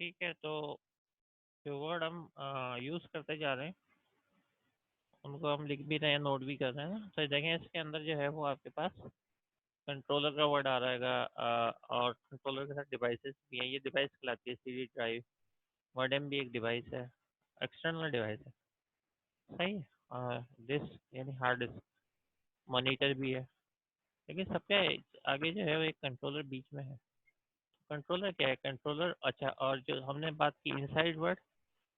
ठीक है, तो जो वर्ड हम यूज़ करते जा रहे हैं उनको हम लिख भी रहे हैं, नोट भी कर रहे हैं ना। तो देखें इसके अंदर जो है वो आपके पास कंट्रोलर का वर्ड आ रहेगा, और कंट्रोलर के साथ डिवाइसेस भी हैं। ये डिवाइस कहलाती है सीडी ड्राइव। मॉडेम भी एक डिवाइस है, एक्सटर्नल डिवाइस है। सही है। डिस्क यानी हार्ड डिस्क, मॉनिटर भी है। लेकिन सबके आगे जो है वो एक कंट्रोलर बीच में है। कंट्रोलर क्या है? कंट्रोलर, अच्छा, और जो हमने बात की इनसाइड वर्ड,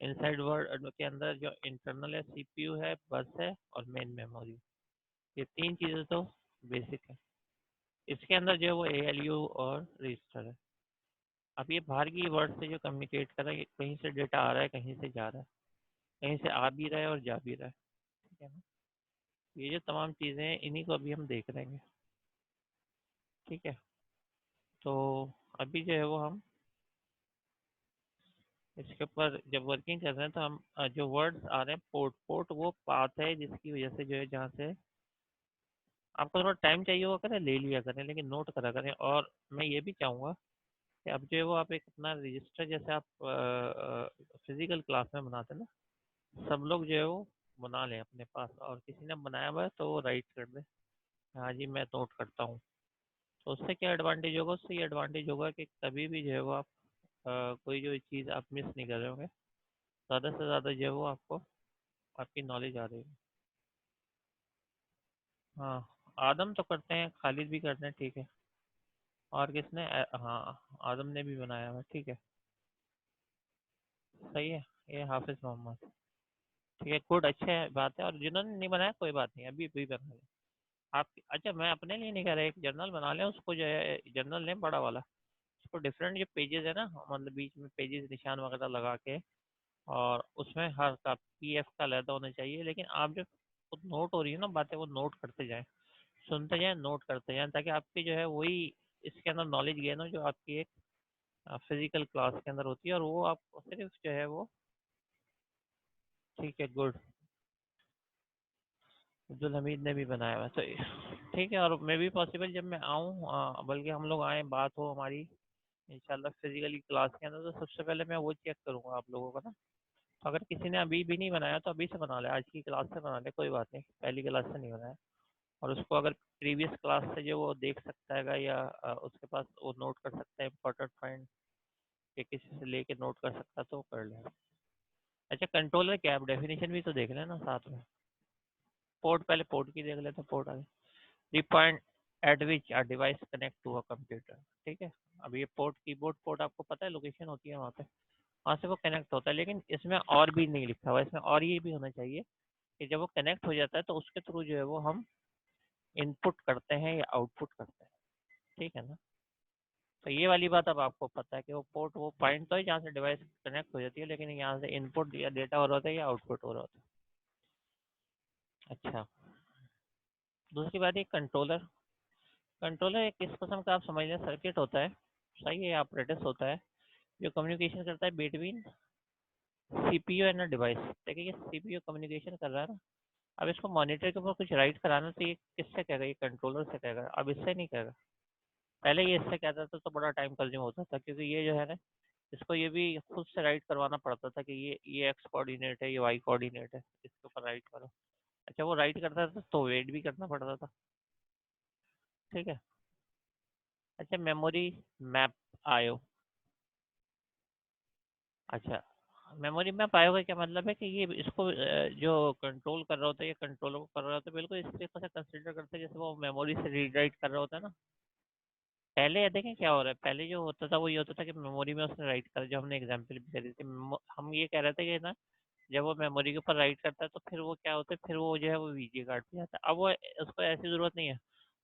इनसाइड वर्ड के अंदर जो इंटरनल है, सीपीयू है, बस है और मेन मेमोरी। ये तीन चीज़ें तो बेसिक है। इसके अंदर जो है वो एएलयू और रजिस्टर है। अब ये बाहर की वर्ड से जो कम्युनिकेट कर रहा है, कहीं से डेटा आ रहा है, कहीं से जा रहा है, कहीं से आ भी रहा है और जा भी रहा है। ठीक है ना? ये जो तमाम चीज़ें हैं इन्हीं को अभी हम देख रहे हैं। ठीक है, तो अभी जो है वो हम इसके ऊपर जब वर्किंग कर रहे हैं तो हम जो वर्ड्स आ रहे हैं, पोर्ट, पोर्ट वो पाथ है जिसकी वजह से जो है, जहाँ से आपको थोड़ा टाइम चाहिए होगा करें, ले लिया करें, लेकिन नोट करा करें। और मैं ये भी चाहूँगा कि अब जो है वो आप एक अपना रजिस्टर, जैसे आप फिजिकल क्लास में बनाते हैं ना, सब लोग जो है वो बना लें अपने पास, और किसी ने बनाया हुआ है तो वो राइट कर दे, हाँ जी मैं नोट करता हूँ। तो उससे क्या एडवांटेज होगा? उससे ये एडवांटेज होगा कि कभी भी जो है वो आप कोई जो चीज़ आप मिस नहीं कर रहे होंगे, ज़्यादा से ज़्यादा जो है वो आपको आपकी नॉलेज आ रही है। हाँ, आदम तो करते हैं, खालिद भी करते हैं, ठीक है। और किसने? हाँ, आदम ने भी बनाया हुआ है, ठीक है। सही है। ये हाफिज मोहम्मद, ठीक है, गुड, अच्छा है, बात है। और जिन्होंने नहीं बनाया कोई बात नहीं, अभी भी बना लें आप। अच्छा, मैं अपने लिए नहीं कह रहा, एक जर्नल बना लें, उसको जो है जर्नल लें बड़ा वाला, उसको डिफरेंट जो पेजेस है ना, मतलब बीच में पेजेस निशान वगैरह लगा के, और उसमें हर का पीएफ का अलग होना चाहिए। लेकिन आप जो नोट हो रही है ना बातें, वो नोट करते जाएं, सुनते जाएं, नोट करते जाएं, ताकि आपकी जो है वही इसके अंदर नॉलेज गेन हो जो आपकी एक फिजिकल क्लास के अंदर होती है, और वो आप सिर्फ जो है वो, ठीक है, गुड, अब्दुल हमीद ने भी बनाया हुआ है, तो ठीक है। और मे भी पॉसिबल जब मैं आऊँ, बल्कि हम लोग आए, बात हो हमारी इंशाल्लाह फिजिकली क्लास के अंदर, तो सबसे पहले मैं वो चेक करूँगा आप लोगों का ना। तो अगर किसी ने अभी भी नहीं बनाया तो अभी से बना ले, आज की क्लास से बना ले, कोई बात नहीं, पहली क्लास से नहीं बनाया। और उसको अगर प्रीवियस क्लास से जो वो देख सकता है, या उसके पास वो नोट कर सकता है, इंपॉर्टेंट पॉइंट के किसी से लेके नोट कर सकता है, तो वो कर ले। अच्छा, कंट्रोलर क्या है? डेफिनेशन भी तो देख लेना साथ में। पोर्ट, पहले पोर्ट की देख लेते, पोर्ट आगे, the point at which a device connect to a computer. ठीक है, अब ये पोर्ट, कीबोर्ड पोर्ट आपको पता है, लोकेशन होती है वहाँ पे, वहाँ से वो कनेक्ट होता है। लेकिन इसमें और भी नहीं लिखा हुआ, इसमें और ये भी होना चाहिए कि जब वो कनेक्ट हो जाता है तो उसके थ्रू जो है वो हम इनपुट करते हैं या आउटपुट करते हैं। ठीक है ना? तो ये वाली बात अब आपको पता है कि वो पोर्ट, वो पॉइंट तो है जहाँ से डिवाइस कनेक्ट हो जाती है, लेकिन यहाँ से इनपुट या डेटा हो रहा होता है या आउटपुट हो रहा होता है। अच्छा, दूसरी बात है कंट्रोलर। कंट्रोलर एक किस किस्म का, आप समझ लें, सर्किट होता है, सही है, ऑपरेटस होता है, जो कम्युनिकेशन करता है बिटवीन सीपीयू एंड डिवाइस। देखिए, ये सीपीयू कम्युनिकेशन कर रहा है ना, अब इसको मॉनिटर के ऊपर कुछ राइट कराना, तो ये किससे कहेगा? ये कंट्रोलर से कहेगा, अब इससे नहीं कहेगा। पहले ये इससे कहता था तो बड़ा टाइम कंज्यूम होता था, क्योंकि ये जो है ना, इसको ये भी खुद से राइट करवाना पड़ता था कि ये एक्स कोऑर्डिनेट है, ये वाई कोऑर्डिनेट है, इसके ऊपर राइट करो। अच्छा, वो राइट करता था तो वेट भी करना पड़ता था। ठीक है। अच्छा, मेमोरी मैप आयो। अच्छा, मेमोरी मैप आयो का क्या मतलब है कि ये इसको जो कंट्रोल कर रहा होता है, ये कंट्रोलर को कर रहा होता है, बिल्कुल इस तरीके से कंसिडर करते हैं जैसे वो मेमोरी से रीड राइट कर रहा होता है ना। पहले ये देखें क्या हो रहा है, पहले जो होता था वो ये होता था कि मेमोरी में उसने राइट कर, जो हमने एग्जाम्पल भी करी थी, हम ये कह रहे थे कि ना, जब वो मेमोरी के ऊपर राइट करता है तो फिर वो क्या होता है, फिर वो जो है वो वीजी कार्ड पे जाता है। अब वो, उसको ऐसी जरूरत नहीं है,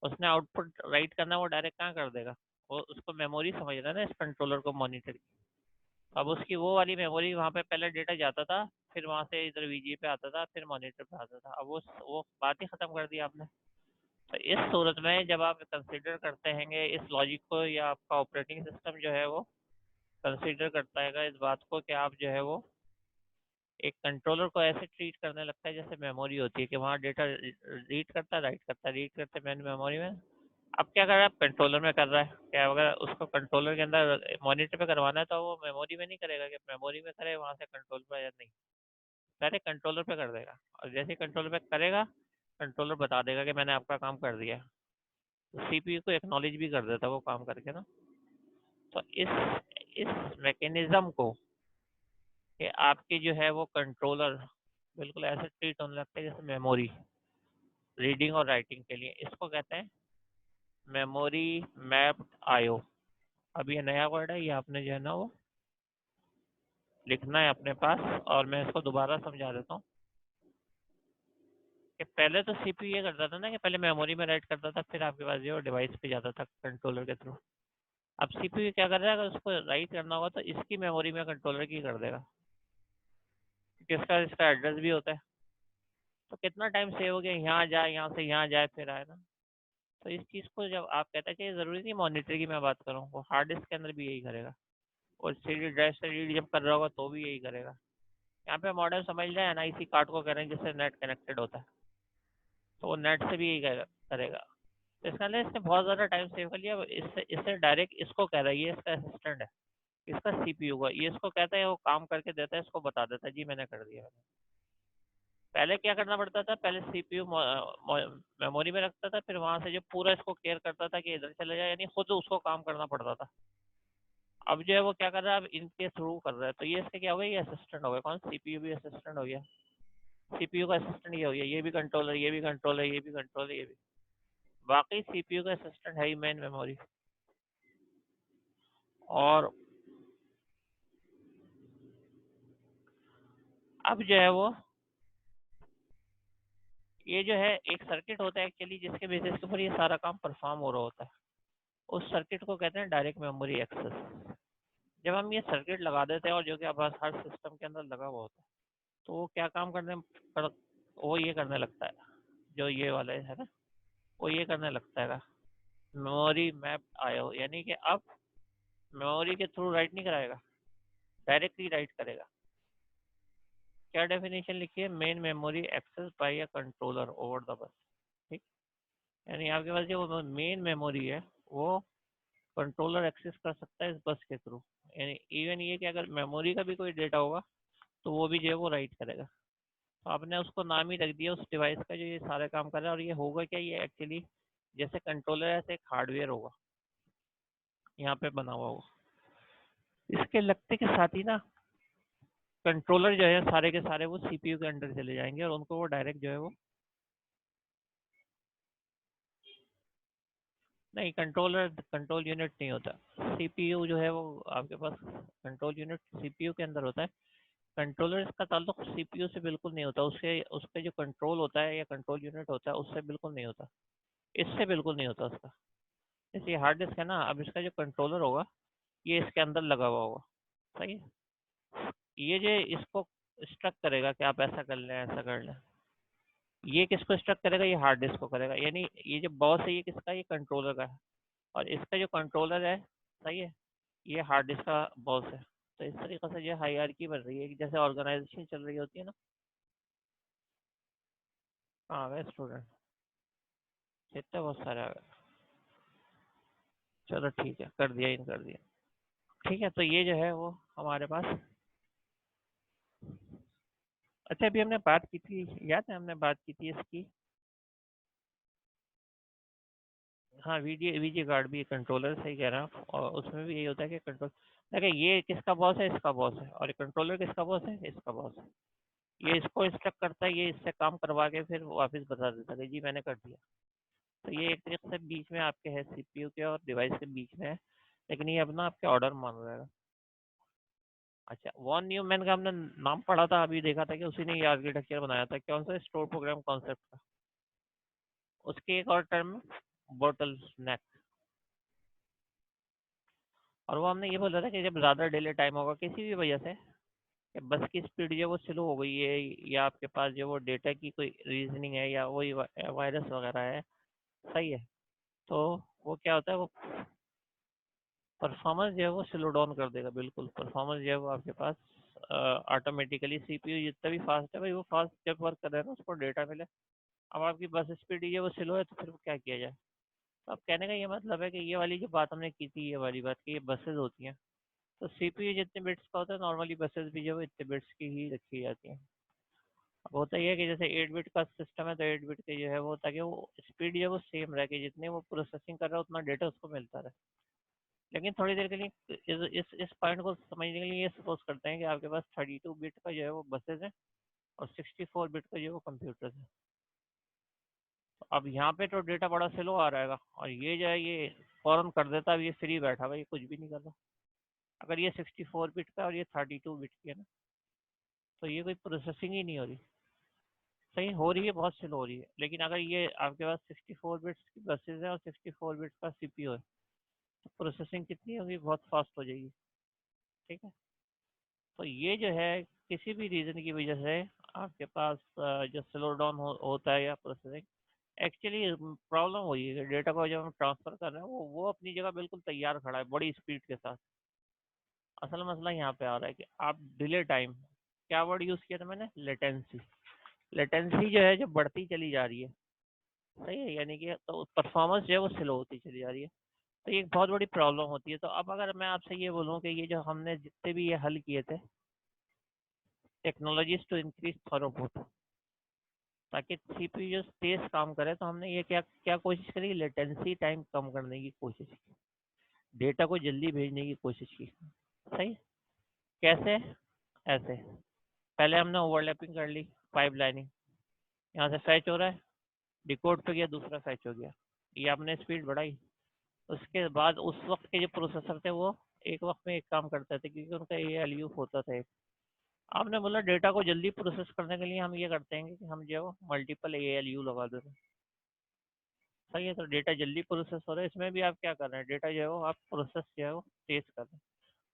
उसने आउटपुट राइट करना, वो डायरेक्ट कहाँ कर देगा, वो उसको मेमोरी समझ रहा है ना, इस कंट्रोलर को मॉनिटर की। अब उसकी वो वाली मेमोरी, वहाँ पे पहले डेटा जाता था, फिर वहाँ से इधर वीजी पे आता था, फिर मॉनिटर पे आता था। अब वो बात ही खत्म कर दी आपने। तो इस सूरत में जब आप कंसिडर करते हैं इस लॉजिक को, या आपका ऑपरेटिंग सिस्टम जो है वो कंसिडर करता है इस बात को कि आप जो है वो एक कंट्रोलर को ऐसे ट्रीट करने लगता है जैसे मेमोरी होती है, कि वहाँ डेटा रीड करता है, राइट करता है, रीड करते मेन मेमोरी में, अब क्या कर रहा है, अब कंट्रोलर में कर रहा है क्या, अगर उसको कंट्रोलर के अंदर मॉनिटर पे करवाना है तो वो मेमोरी में नहीं करेगा, कि मेमोरी में करे वहाँ से कंट्रोल पे या नहीं, डायरेक्ट कंट्रोलर पे कर देगा। और जैसे ही कंट्रोलर पे करेगा, कंट्रोलर बता देगा कि मैंने आपका काम कर दिया, तो सीपीयू को एक्नॉलेज भी कर देता है वो काम करके ना। तो इस मैकेनिज्म को, कि आपके जो है वो कंट्रोलर बिल्कुल ऐसे ट्रीट होने लगता है जैसे मेमोरी, रीडिंग और राइटिंग के लिए, इसको कहते हैं मेमोरी मैप्ड आईओ। अब ये नया वर्ड है, ये आपने जो है ना वो लिखना है अपने पास। और मैं इसको दोबारा समझा देता हूँ कि पहले तो सीपीयू ये करता था ना, कि पहले मेमोरी में राइट करता था, फिर आपके पास जो डिवाइस पे जाता था कंट्रोलर के थ्रू। अब सीपीयू क्या कर रहा है, अगर उसको राइट करना होगा तो इसकी मेमोरी में कंट्रोलर की कर देगा, क्योंकि इसका इसका एड्रेस भी होता है। तो कितना टाइम सेव हो गया, यहाँ जाए, यहाँ से यहाँ जाए, फिर आए ना। तो इस चीज़ को जब आप कहते हैं कि ज़रूरी नहीं मॉनिटर की मैं बात करूँ, वो हार्ड डिस्क के अंदर भी यही करेगा, और सीडी ड्राइव से रीड जब कर रहा होगा तो भी यही करेगा। यहाँ पे मॉडर्न समझ रहे हैं, एनआईसी कार्ड को कह रहे हैं जिससे नेट कनेक्टेड होता है, तो वो नेट से भी यही करेगा। तो इसका मतलब इसने बहुत ज़्यादा टाइम सेव कर लिया। इससे इससे डायरेक्ट इसको कह रहा है, ये इसका असिस्टेंट है, इसका सीपीयू का, ये इसको कहता है, वो काम करके देता है, इसको बता देता है जी मैंने कर दिया। पहले क्या करना पड़ता था, पहले सीपीयू मेमोरी में रखता था, फिर वहां से जो पूरा इसको केयर करता था कि इधर चले जाए, यानी खुद उसको काम करना पड़ता था। अब जो है वो क्या कर रहा है, अब इनके थ्रू कर रहा है, तो ये इसके क्या हो गया, ये असिस्टेंट हो गया। कौन, सीपीयू भी असिस्टेंट हो गया, सीपीयू का असिस्टेंट ये हो गया, ये भी कंट्रोलर, ये भी कंट्रोलर, ये भी कंट्रोलर, ये भी। बाकी सीपीयू का असिस्टेंट है ही मेन मेमोरी। और अब जो है वो ये जो है एक सर्किट होता है एक्चुअली, जिसके बेसिस के ऊपर ये सारा काम परफॉर्म हो रहा होता है। उस सर्किट को कहते हैं डायरेक्ट मेमोरी एक्सेस। जब हम ये सर्किट लगा देते हैं, और जो कि अब हर सिस्टम के अंदर लगा हुआ होता है, तो वो क्या काम वो ये करने लगता है, जो ये वाला है ना, वो ये करने लगता है मेमोरी मैप आयो, यानी कि अब मेमोरी के थ्रू राइट नहीं कराएगा, डायरेक्टली राइट करेगा। क्या डेफिनेशन लिखी है, main memory access by a controller over the bus. ठीक, यानी आपके पास जो मेन मेमोरी है वो कंट्रोलर एक्सेस कर सकता है इस बस के थ्रू। यानी इवन ये कि अगर मेमोरी का भी कोई डेटा होगा तो वो भी जो है वो राइट करेगा। तो आपने उसको नाम ही रख दिया उस डिवाइस का जो ये सारे काम कर रहा है। और ये होगा क्या, ये एक्चुअली जैसे कंट्रोलर ऐसे एक हार्डवेयर होगा यहाँ पे बना हुआ होगा, इसके लगते के साथ ही ना कंट्रोलर जो है सारे के सारे वो सीपीयू के अंदर चले जाएंगे, और उनको वो डायरेक्ट जो है वो, नहीं, कंट्रोलर कंट्रोल यूनिट नहीं होता। सीपीयू जो है वो आपके पास कंट्रोल यूनिट सीपीयू के अंदर होता है। कंट्रोलर का ताल्लुक सीपीयू से बिल्कुल नहीं होता, उसके उसके जो कंट्रोल होता है या कंट्रोल यूनिट होता है उससे बिल्कुल नहीं होता, इससे बिल्कुल नहीं होता उसका। जैसे हार्ड डिस्क है ना, अब इसका जो कंट्रोलर होगा ये इसके अंदर लगा हुआ होगा, सही है। ये जो इसको स्ट्रक करेगा कि आप ऐसा कर लें, ऐसा कर लें, ये किसको स्ट्रक करेगा, ये हार्ड डिस्क को करेगा। यानी ये जो बॉस है ये किसका, ये कंट्रोलर का है, और इसका जो कंट्रोलर है, सही है, ये हार्ड डिस्क का बॉस है। तो इस तरीके से जो हायरार्की बन रही है, कि जैसे ऑर्गेनाइजेशन चल रही होती है ना। हाँ, आ गए स्टूडेंट, कितने, बहुत सारे आ गए। चलो ठीक है, कर दिया, इन कर दिया। ठीक है, तो ये जो है वो हमारे पास। अच्छा, अभी हमने बात की थी, याद है हमने बात की थी इसकी। हाँ, वीजे वीजे कार्ड भी कंट्रोलर, सही कह रहे हैं आप, और उसमें भी यही होता है कि कंट्रोल, देखिए ये किसका बॉस है, इसका बॉस है, और कंट्रोलर किसका बॉस है, इसका बॉस है। ये इसको इंस्ट्रक्ट करता है, ये इससे काम करवा के फिर वापस बता देता है कि जी मैंने कर दिया। तो ये एक तरीके से बीच में आपके है, सीपीयू के और डिवाइस के बीच में है, लेकिन ये अपना आपके ऑर्डर मान रहेगा। अच्छा, वॉन न्यूमैन का हमने नाम पढ़ा था, अभी देखा था कि उसी ने ये आर्किटेक्चर बनाया था, कौन सा, स्टोर प्रोग्राम कॉन्सेप्ट का। उसके एक और टर्म, बोटल स्नैक। और वो हमने ये बोला था कि जब ज़्यादा डिले टाइम होगा किसी भी वजह से, कि बस की स्पीड जो है वो स्लो हो गई है, या आपके पास जो वो डेटा की कोई रीजनिंग है, या वही वायरस वगैरह है, सही है, तो वो क्या होता है, वो परफॉर्मेंस जो है वो स्लो डाउन कर देगा। बिल्कुल, परफॉर्मेंस जो है वो आपके पास ऑटोमेटिकली, सीपीयू जितना भी फास्ट है भाई, वो फास्ट जब वर्क कर रहा है ना, उसको डेटा मिले। अब आपकी बस स्पीड जो है वो स्लो है, तो फिर क्या किया जाए। तो अब कहने का ये मतलब है कि ये वाली जो बात हमने की थी, ये वाली बात की, ये बसेज होती हैं, तो सीपीयू जितने बिट्स का होता है नॉर्मली बसेस भी जो है इतने बिट्स की ही रखी जाती हैं। अब होता ही है कि जैसे 8 बिट का सिस्टम है तो 8 बिट के जो है वो, ताकि वो स्पीड जो है वो सेम रहे, कि जितने वो प्रोसेसिंग कर रहा है उतना डेटा उसको मिलता रहे। लेकिन थोड़ी देर के लिए इस पॉइंट को समझने के लिए ये सपोज करते हैं कि आपके पास 32 बिट का जो है वो बसेज है और 64 बिट का जो है वो कंप्यूटर है। तो अब यहाँ पे तो डेटा बड़ा स्लो आ रहेगा, और ये जो है ये फौरन कर देता है, अब ये फ्री बैठा हुआ है, ये कुछ भी नहीं कर रहा। अगर ये 64 बिट का और ये 32 बिट की है ना, तो ये कोई प्रोसेसिंग ही नहीं हो रही। सही हो रही है, बहुत स्लो हो रही है, लेकिन अगर ये आपके पास 64 बिट्स की बसेज है और 64 बिट्स का सीपीयू है, तो प्रोसेसिंग कितनी होगी, बहुत फास्ट हो जाएगी। ठीक है। तो ये जो है किसी भी रीज़न की वजह से आपके पास जो स्लो डाउन होता है या प्रोसेसिंग, एक्चुअली प्रॉब्लम वही है कि डेटा को जब हम ट्रांसफ़र कर रहे हैं वो अपनी जगह बिल्कुल तैयार खड़ा है बड़ी स्पीड के साथ। असल मसला यहाँ पे आ रहा है कि आप डिले टाइम, क्या वर्ड यूज़ किया था मैंने, लेटेंसी। लेटेंसी जो है जो बढ़ती चली जा रही है, सही है, यानी कि तो परफॉर्मेंस जो है वो स्लो होती चली जा रही है। तो ये एक बहुत बड़ी प्रॉब्लम होती है। तो अब अगर मैं आपसे ये बोलूँ कि ये जो हमने जितने भी ये हल किए थे, टेक्नोलॉजीज टू इंक्रीज थ्रूपुट, ताकि सीपीयू तेज काम करे, तो हमने ये क्या क्या कोशिश करी, लेटेंसी टाइम कम करने की कोशिश की, डेटा को जल्दी भेजने की कोशिश की। सही। कैसे? ऐसे, पहले हमने ओवरलैपिंग कर ली, पाइपलाइनिंग, यहाँ से फैच हो रहा है, डिकोड पे गया, दूसरा फैच हो गया, ये आपने स्पीड बढ़ाई। उसके बाद उस वक्त के जो प्रोसेसर थे वो एक वक्त में एक काम करते थे, क्योंकि उनका एएलयू होता था एक। आपने बोला डेटा को जल्दी प्रोसेस करने के लिए हम ये करते हैं कि हम जो है वो मल्टीपल एएलयू लगा देते हैं। सही है, तो डेटा जल्दी प्रोसेस हो रहा है, इसमें भी आप क्या कर रहे हैं, डेटा जो है वो आप प्रोसेस जो है वो तेज कर रहे हैं,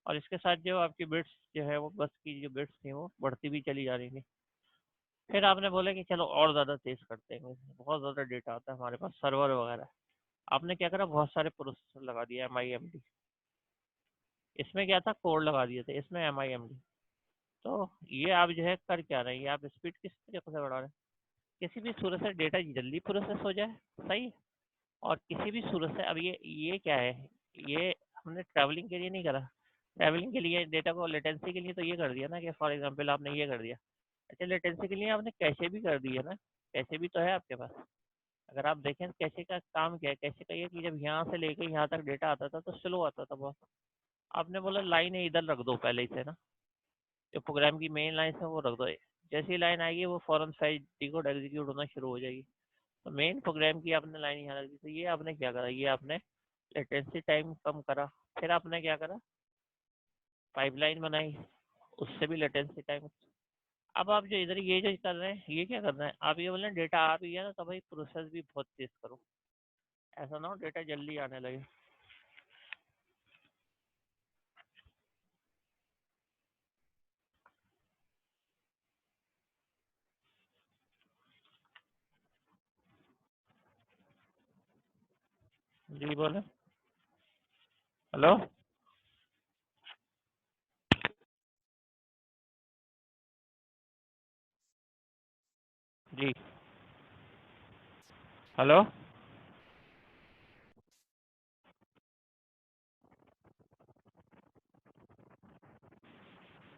और इसके साथ जो आपकी बिट्स जो है वो बस की जो बिट्स थी वो बढ़ती भी चली जा रही थी। फिर आपने बोला कि चलो और ज़्यादा तेज करते हैं, बहुत ज़्यादा डेटा आता है हमारे पास, सर्वर वगैरह। आपने क्या करा, बहुत सारे प्रोसेसर लगा दिए, MIMD। इसमें क्या था, कोड लगा दिए थे, इसमें MIMD। तो ये आप जो है कर क्या रहे हैं, ये आप स्पीड किस तरीके से बढ़ा रहे हैं, किसी भी सूरत से डेटा जल्दी प्रोसेस हो जाए। सही। और किसी भी सूरत से, अब ये क्या है, ये हमने ट्रैवलिंग के लिए नहीं करा। ट्रैवलिंग के लिए डेटा को लेटेंसी के लिए तो ये कर दिया ना, कि फॉर एग्जांपल आपने ये कर दिया। अच्छा, लेटेंसी के लिए आपने कैशे भी कर दिया ना, कैशे भी तो है आपके पास। अगर आप देखें कैशे का काम क्या है, कैशे का ये कि जब यहाँ से लेके यहाँ तक डेटा आता था तो स्लो आता था बहुत। आपने बोला लाइन इधर रख दो पहले ही से ना, जो प्रोग्राम की मेन लाइन है वो रख दो, जैसी लाइन आएगी वो फॉरन साइज डिकोड एग्जीक्यूट होना शुरू हो जाएगी। तो मेन प्रोग्राम की आपने लाइन यहाँ रख दी, तो ये आपने क्या करा, ये आपने लेटेंसी टाइम कम करा। फिर आपने क्या करा, पाइपलाइन बनाई, उससे भी लेटेंसी टाइम। अब आप जो इधर ये जो कर रहे हैं, ये क्या कर रहे हैं, आप ये बोल रहे हैं डेटा आ भी गया ना, तो भाई प्रोसेस भी बहुत तेज करो, ऐसा ना हो डेटा जल्दी आने लगे। जी बोले। हेलो। जी। हेलो।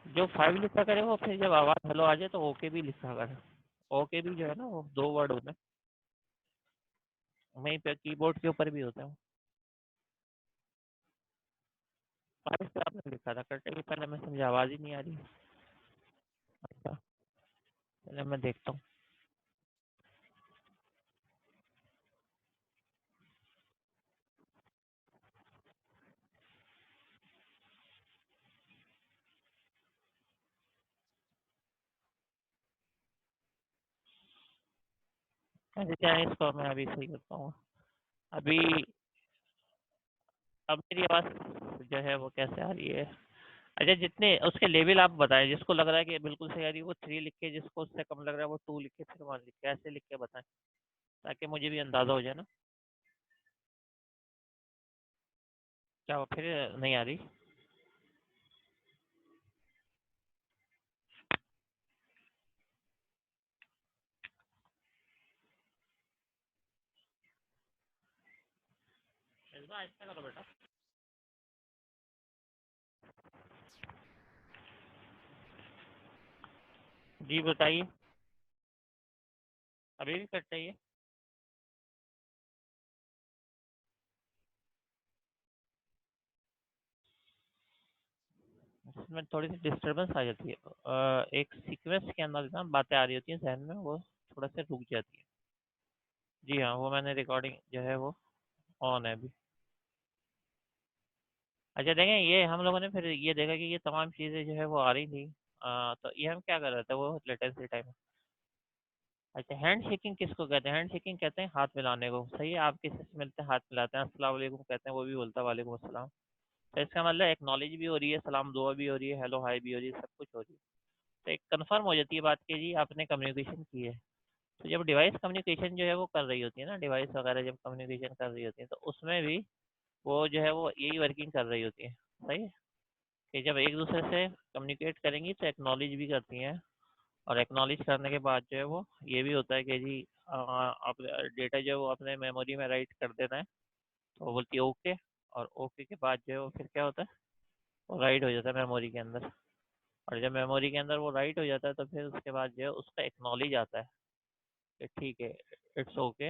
जो 5 लिखा करे वो फिर जब आवाज़ हेलो आ जाए तो ओके भी लिखा करे। ओके भी जो है ना वो 2 वर्ड होते हैं, वहीं पे कीबोर्ड के ऊपर भी होते हैं। 5 पे आपने लिखा था, कटे भी पहले मैं समझा, आवाज़ ही नहीं आ रही। अच्छा, पहले मैं देखता हूँ। ऐसे क्या है, इसको मैं अभी सही करता हूँ। अभी अब मेरी आवाज़ जो है वो कैसे आ रही है? अच्छा, जितने उसके लेवल आप बताएं, जिसको लग रहा है कि बिल्कुल सही आ रही है वो 3 लिख के, जिसको उससे कम लग रहा है वो 2 लिख के, फिर 1 लिख के, ऐसे लिख के बताएं, ताकि मुझे भी अंदाज़ा हो जाए ना। क्या वो फिर नहीं आ रही? ऐसा करो बेटा। जी बताइए, अभी भी कट रही है? इसमें थोड़ी सी डिस्टरबेंस आ जाती है। एक सीक्वेंस के अंदर ना बातें आ रही होती हैं जहन में, वो थोड़ा सा रुक जाती है। जी हाँ, वो मैंने रिकॉर्डिंग जो है वो ऑन है अभी। अच्छा देखें, ये हम लोगों ने फिर ये देखा कि ये तमाम चीज़ें जो है वो आ रही थी। तो ये हम क्या कर रहे थे, वो लेटेंसी टाइम। अच्छा, हैंड शेकिंग किसको कहते हैं? हैंड शेकिंग कहते हैं हाथ मिलाने को। सही है, आप किसी से मिलते हैं हाथ मिलाते हैं, अस्सलाम वालेकुम कहते हैं, वो भी बोलता है वालेकुम अस्सलाम। तो इसका मतलब एक्नॉलेज भी हो रही है, सलाम दुआ भी हो रही है, हेलो हाय भी हो रही है, सब कुछ हो रही है। तो एक कन्फर्म हो जाती है बात कि जी आपने कम्युनिकेशन की है। तो जब डिवाइस कम्युनिकेशन जो है वो कर रही होती है ना, डिवाइस वगैरह जब कम्युनिकेशन कर रही होती है, तो उसमें भी वो जो है वो यही वर्किंग कर रही होती है। सही है कि जब एक दूसरे से कम्युनिकेट करेंगी तो एक्नॉलेज भी करती हैं, और एक्नॉलेज करने के बाद जो है वो ये भी होता है कि जी आप डेटा जो है वो अपने मेमोरी में राइट कर देना है। तो वो बोलती है ओके, और ओके के बाद जो है वो फिर क्या होता है, वो राइट हो जाता है मेमोरी के अंदर। और जब मेमोरी के अंदर वो राइट हो जाता है तो फिर उसके बाद जो है उसका एक्नॉलेज आता है कि ठीक है, इट्स ओके,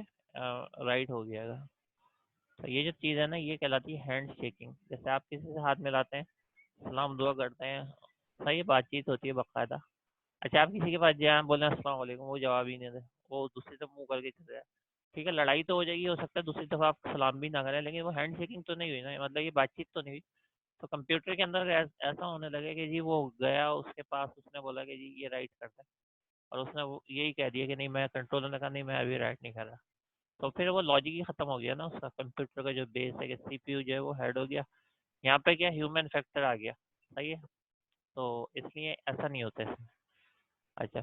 राइट हो गया। तो ये जो चीज़ है ना, ये कहलाती है हैंड शेकिंग। जैसे आप किसी से हाथ मिलाते हैं, सलाम दुआ करते हैं, सही बातचीत होती है बाकायदा। अच्छा, आप किसी के पास जाए, बोले अस्सलाम वालेकुम, वो जवाब ही नहीं दे, वो दूसरी तरफ मुंह करके चले जाए, ठीक है, लड़ाई तो हो जाएगी, हो सकता है दूसरी तरफ आप सलाम भी ना करें, लेकिन वो हैंड शेकिंग तो नहीं हुई ना, मतलब ये बातचीत तो नहीं हुई। तो कंप्यूटर के अंदर ऐसा होने लगे कि जी वो गया उसके पास, उसने बोला कि जी ये राइट करता है, और उसने वो यही कह दिया कि नहीं, मैं कंट्रोलर ने कहा नहीं, मैं अभी राइट नहीं कर रहा। तो फिर वो लॉजिक ही खत्म हो गया ना उसका, कंप्यूटर का जो बेस है कि सीपीयू जो है वो हेड हो गया। यहाँ पे क्या ह्यूमन फैक्टर आ गया। सही है, तो इसलिए ऐसा नहीं होता इसमें। अच्छा,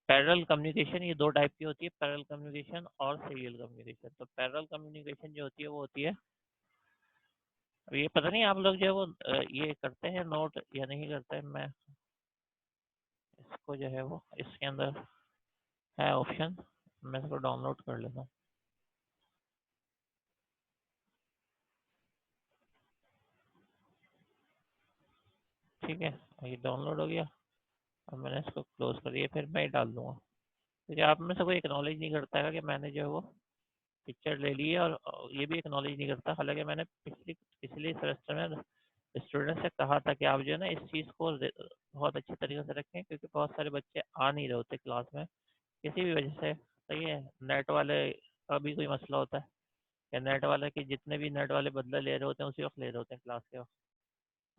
पैरेलल कम्युनिकेशन ये दो टाइप की होती है, पैरेलल कम्युनिकेशन और सीरियल कम्युनिकेशन। तो पैरेलल कम्युनिकेशन जो होती है वो होती है, अब ये पता नहीं आप लोग जो है वो ये करते हैं नोट या नहीं करते हैं। मैं इसको जो है वो इसके अंदर है ऑप्शन, मैं इसको डाउनलोड कर लेता हूँ। ठीक है, ये डाउनलोड हो गया। अब मैंने इसको क्लोज कर दिया, फिर मैं ही डाल दूंगा। क्योंकि आप में से कोई एक्नॉलेज नहीं करता है कि मैंने जो है वो पिक्चर ले ली है, और ये भी एक्नॉलेज नहीं करता। हालांकि मैंने पिछले सेमेस्टर में स्टूडेंट से कहा था कि आप जो है ना इस चीज़ को बहुत अच्छी तरीके से रखें, क्योंकि बहुत सारे बच्चे आ नहीं रहे होते क्लास में किसी भी वजह से। सही है, नेट वाले का भी कोई मसला होता है, या नेट वाले के जितने भी नेट वाले बदला ले रहे होते हैं उसी वक्त ले रहे होते हैं क्लास के वक्त।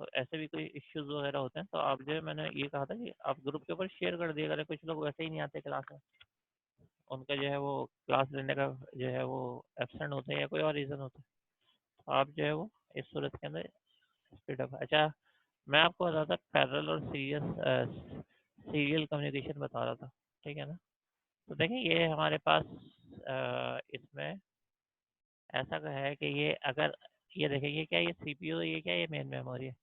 तो ऐसे भी कोई इश्यूज वगैरह होते हैं, तो आप जो है, मैंने ये कहा था कि आप ग्रुप के ऊपर शेयर कर दिया करें। कुछ लोग वैसे ही नहीं आते क्लास में, उनका जो है वो क्लास लेने का जो है वो एब्सेंट होते हैं या कोई और रीज़न होता है। तो आप जो है वो इस सूरत के अंदर स्पीड अप। अच्छा, मैं आपको बता रहा था पैरेलल और सीरियल कम्युनिकेशन बता रहा था, ठीक है ना। तो देखिए ये हमारे पास इसमें ऐसा का है कि ये अगर ये देखें, ये क्या, ये सीपीयू, ये क्या, ये मेन मेमोरी है।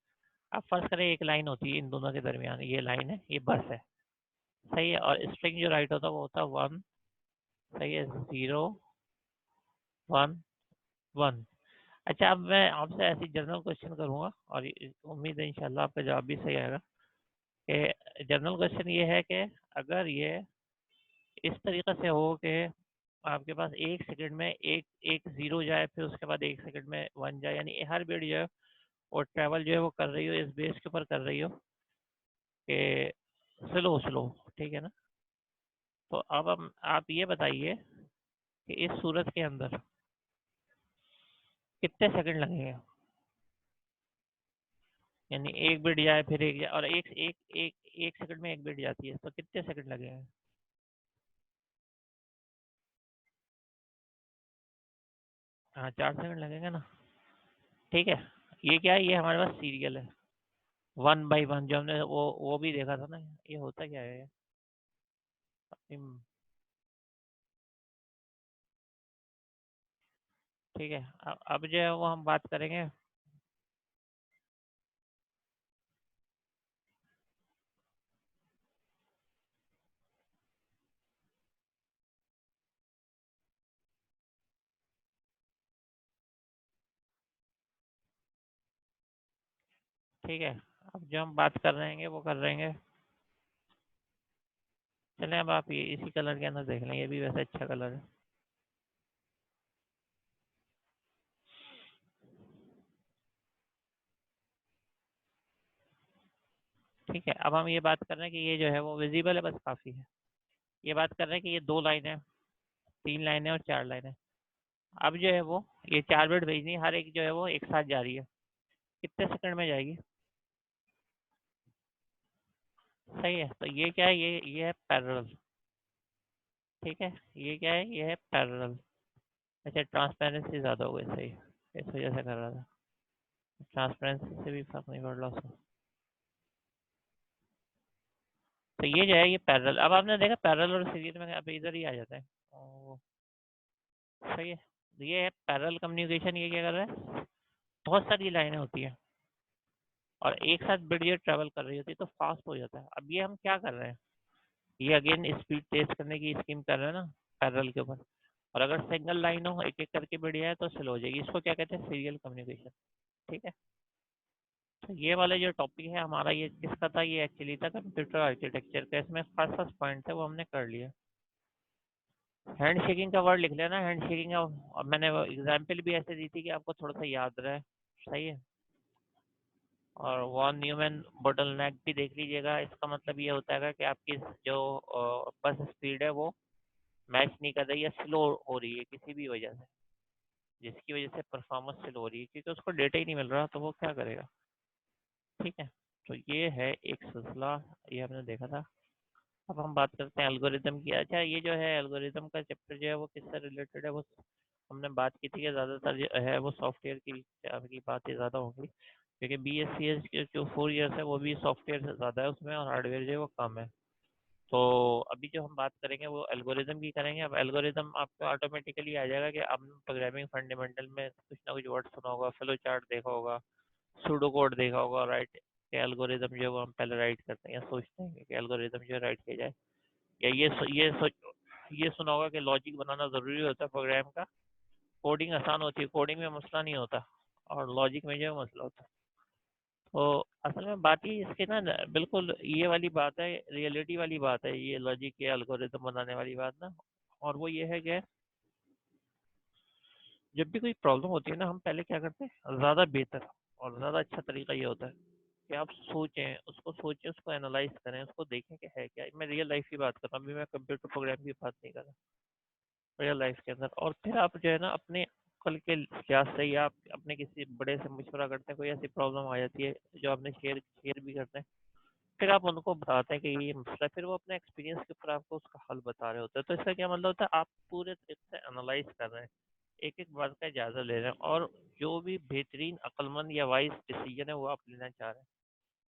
अब फर्ज करें एक लाइन होती है इन दोनों के दरमियान, ये लाइन है, ये बस है। सही है, और स्ट्रिंग जो राइट होता है वो होता है वन। सही है, जीरो, वन, वन। अच्छा, अब मैं आपसे ऐसी जनरल क्वेश्चन करूंगा, और उम्मीद है इंशाल्लाह आपका जवाब भी सही आएगा। कि जनरल क्वेश्चन ये है कि अगर ये इस तरीके से हो कि आपके पास एक सेकंड में एक एक जीरो जाए, फिर उसके बाद एक सेकंड में वन जाए, यानी हर बीट जो है वो ट्रैवल जो है वो कर रही हो, इस बेस के ऊपर कर रही हो कि स्लो स्लो, ठीक है ना। तो अब आप ये बताइए कि इस सूरत के अंदर कितने सेकंड लगेंगे, यानी एक बीट जाए फिर एक जाए, और एक एक एक एक सेकंड में एक बीट जाती है, तो कितने सेकंड लगेंगे? हाँ, 4 सेकंड लगेंगे ना। ठीक है, ये क्या है, ये हमारे पास सीरियल है, वन बाई वन, जो हमने वो भी देखा था ना। ये होता क्या है, ठीक है। अब जो है वो हम बात करेंगे। ठीक है, अब जो हम बात कर रहे हैं वो कर रहे हैं। चलें अब आप ये इसी कलर के अंदर देख लें, ये भी वैसे अच्छा कलर है। ठीक है, अब हम ये बात कर रहे हैं कि ये जो है वो विजिबल है, बस काफ़ी है। ये बात कर रहे हैं कि ये 2 लाइन है, 3 लाइन है और 4 लाइन है। अब जो है वो ये 4 बिट भेजनी है, हर एक जो है वो एक साथ जा रही है। कितने सेकंड में जाएगी? सही है, तो ये क्या है, ये है पैरेलल। ठीक है, ये क्या है, ये है पैरेलल। अच्छा, ट्रांसपेरेंसी ज़्यादा हो गई, सही है, इस वजह से कर रहा था। ट्रांसपेरेंसी से भी फर्क नहीं पड़ रहा उसको। तो ये जो है ये पैरेलल, अब आपने देखा पैरेलल और सीरीज में अब इधर ही आ जाता है। ओ, सही है, तो ये है पैरेलल कम्युनिकेशन। ये क्या कर रहा है, बहुत सारी लाइनें होती है और एक साथ वीडियो ट्रैवल कर रही होती है तो फास्ट हो जाता है। अब ये हम क्या कर रहे हैं, ये अगेन स्पीड टेस्ट करने की स्कीम कर रहे हैं ना पैरेलल के ऊपर। और अगर सिंगल लाइन हो एक एक करके वीडियो है तो स्लो हो जाएगी, इसको क्या कहते हैं, सीरियल कम्युनिकेशन। ठीक है, तो ये वाला जो टॉपिक है हमारा, ये किसका था, ये एक्चुअली था कंप्यूटर आर्किटेक्चर का। इसमें फर्स्ट फर्स्ट पॉइंट है वो हमने कर लिया। हैंड शेकिंग का वर्ड लिख लेना, हैंड शेकिंग का। और मैंने वो एग्जाम्पल भी ऐसे दी थी कि आपको थोड़ा सा याद रहे। सही है, और वॉन न्यूमैन बोटलनेक भी देख लीजिएगा। इसका मतलब ये होता है कि आपकी जो बस स्पीड है वो मैच नहीं कर रही है, स्लो हो रही है किसी भी वजह से, जिसकी वजह से परफॉर्मेंस स्लो हो रही है, क्योंकि उसको डेटा ही नहीं मिल रहा तो वो क्या करेगा। ठीक है, तो ये है एक सिलसिला, ये हमने देखा था। अब हम बात करते हैं एल्गोरिदम की। अच्छा, ये जो है एल्गोरिदम का चैप्टर जो है वो किससे रिलेटेड है, वो हमने बात की थी कि ज़्यादातर जो है वो सॉफ्टवेयर की बातें ज़्यादा होंगी, क्योंकि बी एस सी एस के जो 4 ईयर्स है वो भी सॉफ्टवेयर से ज़्यादा है उसमें, और हार्डवेयर जो है वो कम है। तो अभी जो हम बात करेंगे वो एल्गोरिदम की करेंगे। अब एल्गोरिदम आपको ऑटोमेटिकली आ जाएगा कि आपने प्रोग्रामिंग फंडामेंटल में कुछ ना कुछ वर्ड सुना होगा, फ्लो चार्ट देखा होगा, सूडो कोड देखा होगा, राइट। कि एल्गोरिदम जो है वो हम पहले राइट करते हैं या सोचते हैं कि एल्गोरिदम जो है राइट किया जाए। या ये सुना होगा कि लॉजिक बनाना ज़रूरी होता है प्रोग्राम का। कोडिंग आसान होती है, कोडिंग में मसला नहीं होता, और लॉजिक में जो है मसला होता है। तो असल में बात ही इसके ना बिल्कुल ये वाली बात है, रियलिटी वाली बात है, ये लॉजिक के एल्गोरिदम बनाने वाली बात ना। और वो ये है कि जब भी कोई प्रॉब्लम होती है ना, हम पहले क्या करते हैं, ज़्यादा बेहतर और ज़्यादा अच्छा तरीका ये होता है कि आप सोचें, उसको एनालाइज करें, उसको देखें कि है क्या। मैं रियल लाइफ की बात कर रहा हूँ, अभी मैं कंप्यूटर प्रोग्राम की बात नहीं कर रहा, रियल लाइफ के अंदर। और फिर आप जो है ना अपने कल के लिहाज से, या आप अपने किसी बड़े से मशवरा करते हैं, कोई ऐसी प्रॉब्लम आ जाती है जो आपने शेयर शेयर भी करते हैं, फिर आप उनको बताते हैं कि ये मसला है, फिर वो अपने एक्सपीरियंस के ऊपर आपको उसका हल बता रहे होते हैं। तो इसका क्या मतलब होता है, आप पूरे तरीके से एनालाइज कर रहे हैं, एक एक बात का जायजा ले रहे हैं, और जो भी बेहतरीन अक्लमंद या वाइज डिसीजन है वो आप लेना चाह रहे हैं।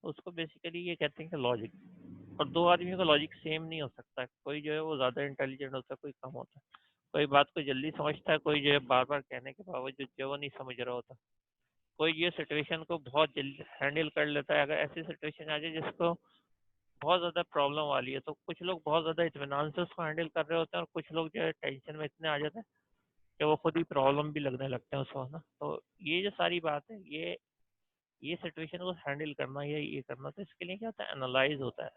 तो उसको बेसिकली ये कहते हैं कि लॉजिक। और दो आदमियों का लॉजिक सेम नहीं हो सकता है, कोई जो है वो ज़्यादा इंटेलिजेंट होता है, कोई कम होता है। कोई बात को जल्दी समझता है, कोई जो है बार बार कहने के बावजूद जो है वो नहीं समझ रहा होता। कोई ये सिचुएशन को बहुत जल्दी हैंडल कर लेता है, अगर ऐसी सिचुएशन आ जाए जिसको बहुत ज़्यादा प्रॉब्लम वाली है, तो कुछ लोग बहुत ज़्यादा इत्मीनान से उसको हैंडल कर रहे होते हैं, और कुछ लोग जो है टेंशन में इतने आ जाते हैं कि वो खुद ही प्रॉब्लम भी लगने लगते हैं उसको ना। तो ये जो सारी बात है, ये सिचुएशन को हैंडल करना या ये करना, तो इसके लिए क्या होता है, एनालाइज होता है।